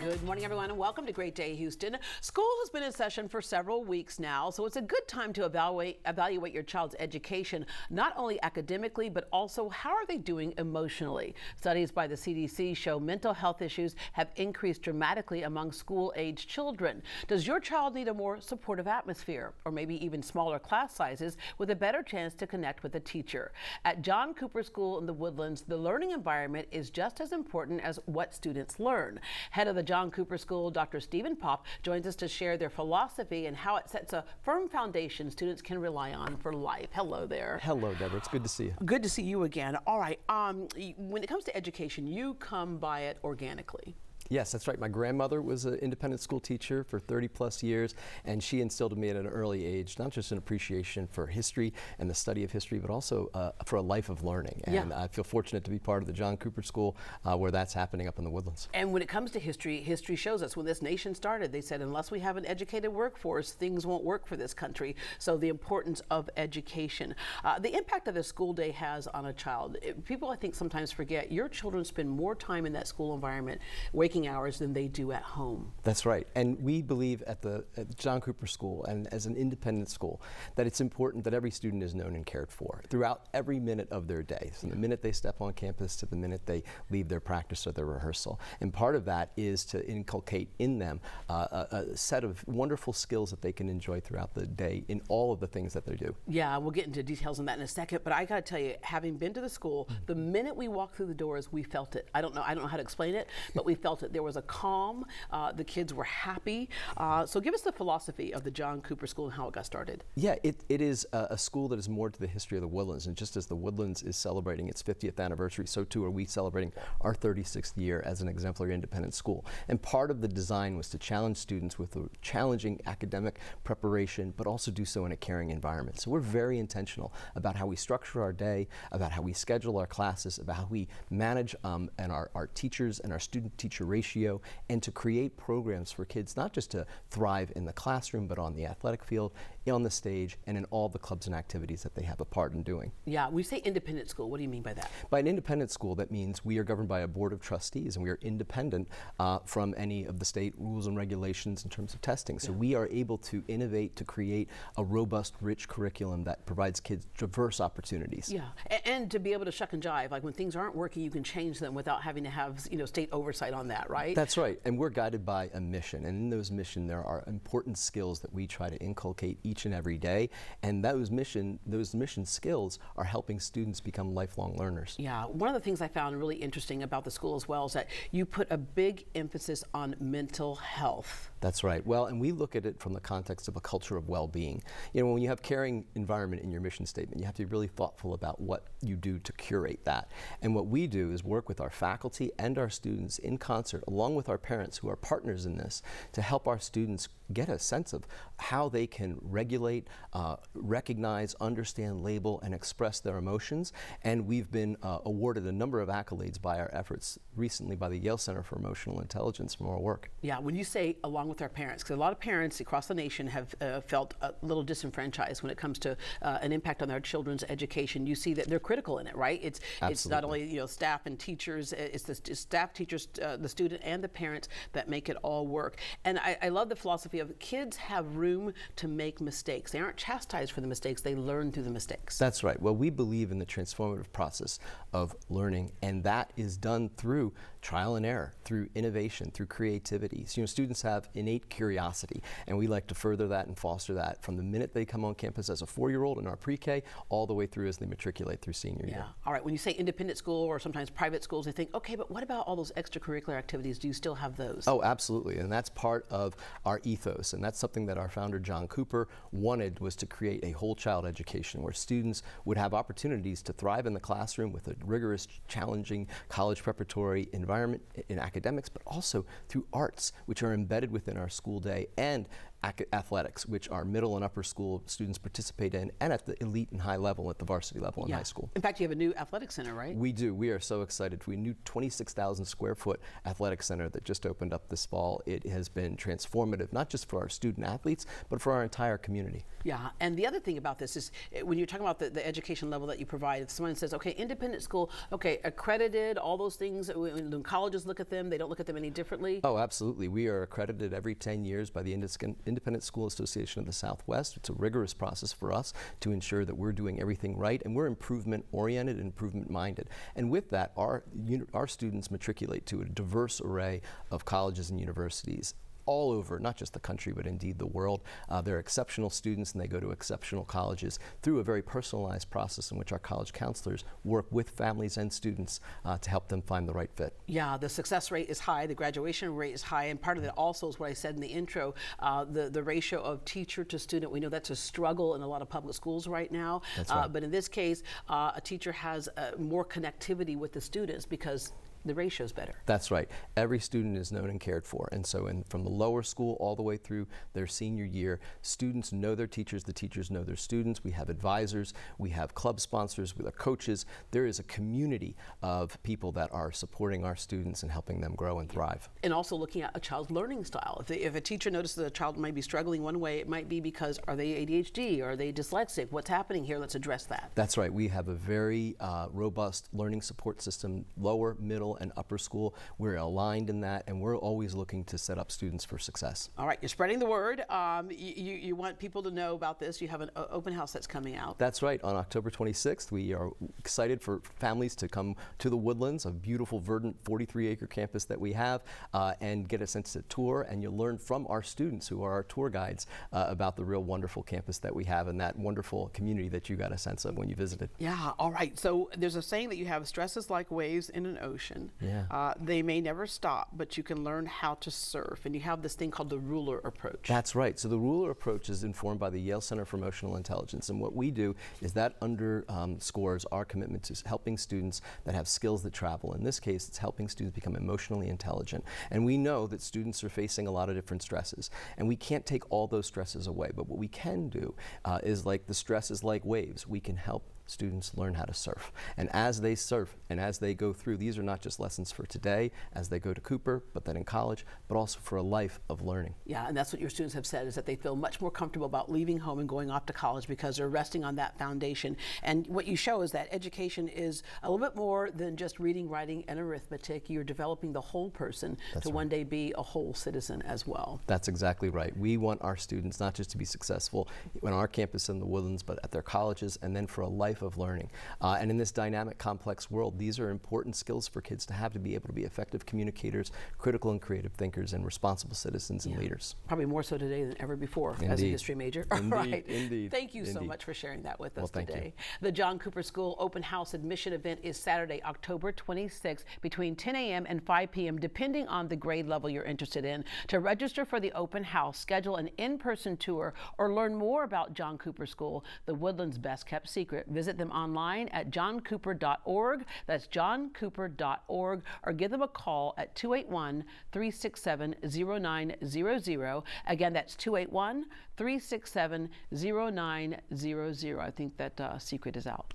Good morning, everyone, and welcome to Great Day Houston. School has been in session for several weeks now, so it's a good time to evaluate your child's education, not only academically, but also how are they doing emotionally. Studies by the CDC show mental health issues have increased dramatically among school-age children. Does your child need a more supportive atmosphere, or maybe even smaller class sizes with a better chance to connect with a teacher? At John Cooper School in the Woodlands, the learning environment is just as important as what students learn. Head of the John Cooper School, Dr. Popp, joins us to share their philosophy and how it sets a firm foundation students can rely on for life. Hello there. Hello, Deborah. It's good to see you. Good to see you again. All right. When it comes to education, you come by it organically. Yes, that's right. My grandmother was an independent school teacher for 30 plus years, and she instilled in me at an early age not just an appreciation for history and the study of history, but also for a life of learning. And I feel fortunate to be part of the John Cooper School where that's happening up in the Woodlands. And when it comes to history, history shows us when this nation started, they said unless we have an educated workforce, things won't work for this country. So the importance of education. The impact that a school day has on a child. People, I think, sometimes forget your children spend more time in that school environment, waking hours than they do at home. That's right. And we believe at the John Cooper School and as an independent school that it's important that every student is known and cared for throughout every minute of their day. From the minute they step on campus to the minute they leave their practice or their rehearsal. And part of that is to inculcate in them a set of wonderful skills that they can enjoy throughout the day in all of the things that they do. Yeah, we'll get into details on that in a second, but I got to tell you, having been to the school, the minute we walked through the doors, we felt it. I don't know how to explain it, but we felt it. There was a calm, the kids were happy. So give us the philosophy of the John Cooper School and how it got started. Yeah, it is a school that is more to the history of the Woodlands, and just as the Woodlands is celebrating its 50th anniversary, so too are we celebrating our 36th year as an exemplary independent school. And part of the design was to challenge students with a challenging academic preparation, but also do so in a caring environment. So we're very intentional about how we structure our day, about how we schedule our classes, about how we manage and our teachers and our student-teacher ratio, and to create programs for kids not just to thrive in the classroom, but on the athletic field, on the stage, and in all the clubs and activities that they have a part in doing. Yeah, we say independent school. What do you mean by that? By an independent school, that means we are governed by a board of trustees, and we are independent from any of the state rules and regulations in terms of testing. So we are able to innovate, to create a robust, rich curriculum that provides kids diverse opportunities. Yeah, and to be able to shuck and jive, like when things aren't working, you can change them without having to have state oversight on that, right? That's right, and we're guided by a mission, and in those mission there are important skills that we try to inculcate each and every day, and those mission skills are helping students become lifelong learners. Yeah, one of the things I found really interesting about the school as well is that you put a big emphasis on mental health. That's right. Well, and we look at it from the context of a culture of well-being. When you have caring environment in your mission statement, you have to be really thoughtful about what you do to curate that. And what we do is work with our faculty and our students in concert, along with our parents who are partners in this, to help our students get a sense of how they can regulate, recognize, understand, label, and express their emotions. And we've been awarded a number of accolades by our efforts recently by the Yale Center for Emotional Intelligence from our work. Yeah, when you say along with our parents, because a lot of parents across the nation have felt a little disenfranchised when it comes to an impact on their children's education. You see that they're critical in it, right? It's not only staff and teachers, it's the staff, teachers, the student, and the parents that make it all work. And I love the philosophy of kids have room to make mistakes. They aren't chastised for the mistakes, they learn through the mistakes. That's right. Well, we believe in the transformative process of learning, and that is done through trial and error, through innovation, through creativity. So, students have innate curiosity, and we like to further that and foster that from the minute they come on campus as a 4-year-old in our pre-K all the way through as they matriculate through senior year. All right, when you say independent school or sometimes private schools, they think, okay, but what about all those extracurricular activities? Do you still have those? Oh, absolutely, and that's part of our ethos, and that's something that our founder John Cooper wanted, was to create a whole child education where students would have opportunities to thrive in the classroom with a rigorous, challenging college preparatory environment in academics, but also through arts, which are embedded within our school day, and athletics, which our middle and upper school students participate in, and at the elite and high level, at the varsity level in high school. In fact, you have a new athletic center, right? We do. We are so excited. We new 26,000 square foot athletic center that just opened up this fall. It has been transformative, not just for our student athletes, but for our entire community. Yeah, and the other thing about this is when you're talking about the education level that you provide, if someone says, okay, independent school, okay, accredited, all those things, when colleges look at them, they don't look at them any differently? Oh, absolutely. We are accredited every 10 years by the Independent School Association of the Southwest. It's a rigorous process for us to ensure that we're doing everything right, and we're improvement oriented and improvement minded. And with that, our students matriculate to a diverse array of colleges and universities all over, not just the country, but indeed the world. They're exceptional students, and they go to exceptional colleges through a very personalized process in which our college counselors work with families and students to help them find the right fit. Yeah, the success rate is high, the graduation rate is high, and part of that also is what I said in the intro, the ratio of teacher to student. We know that's a struggle in a lot of public schools right now. That's right. But in this case, a teacher has more connectivity with the students because the ratio's better. That's right. Every student is known and cared for, and so from the lower school all the way through their senior year, students know their teachers, the teachers know their students. We have advisors, we have club sponsors, with our coaches. There is a community of people that are supporting our students and helping them grow and thrive. And also looking at a child's learning style. If a teacher notices that a child might be struggling one way, it might be because are they ADHD, are they dyslexic? What's happening here? Let's address that. That's right. We have a very robust learning support system, lower, middle, and upper school. We're aligned in that, and we're always looking to set up students for success. All right, you're spreading the word. You want people to know about this. You have an open house that's coming out. That's right. On October 26th, we are excited for families to come to the Woodlands, a beautiful, verdant 43-acre campus that we have, and get a sense of tour, and you'll learn from our students who are our tour guides about the real wonderful campus that we have and that wonderful community that you got a sense of when you visited. Yeah, all right. So there's a saying that you have, stress is like waves in an ocean. Yeah. They may never stop, but you can learn how to surf. And you have this thing called the ruler approach. That's right. So the ruler approach is informed by the Yale Center for Emotional Intelligence. And what we do is that underscores our commitment to helping students that have skills that travel. In this case, it's helping students become emotionally intelligent. And we know that students are facing a lot of different stresses. And we can't take all those stresses away. But what we can do is, like the stress is like waves, we can help students learn how to surf. And as they surf and as they go through, these are not just lessons for today as they go to Cooper, but then in college, but also for a life of learning. Yeah, and that's what your students have said, is that they feel much more comfortable about leaving home and going off to college because they're resting on that foundation. And what you show is that education is a little bit more than just reading, writing, and arithmetic. You're developing the whole person to one day be a whole citizen as well. That's exactly right. We want our students not just to be successful on our campus in the Woodlands, but at their colleges, and then for a life of learning. And in this dynamic, complex world, these are important skills for kids to have to be able to be effective communicators, critical and creative thinkers, and responsible citizens and leaders. Probably more so today than ever before. Indeed. As a history major. Indeed, All right. indeed. Thank you so Indeed. much for sharing that with us Well, thank today. you. The John Cooper School Open House admission event is Saturday, October 26th between 10 a.m. and 5 p.m. depending on the grade level you're interested in. To register for the open house, schedule an in-person tour, or learn more about John Cooper School, the Woodlands' best kept secret, visit them online at johncooper.org. That's johncooper.org, or give them a call at 281-367-0900. Again, that's 281-367-0900. I think that secret is out.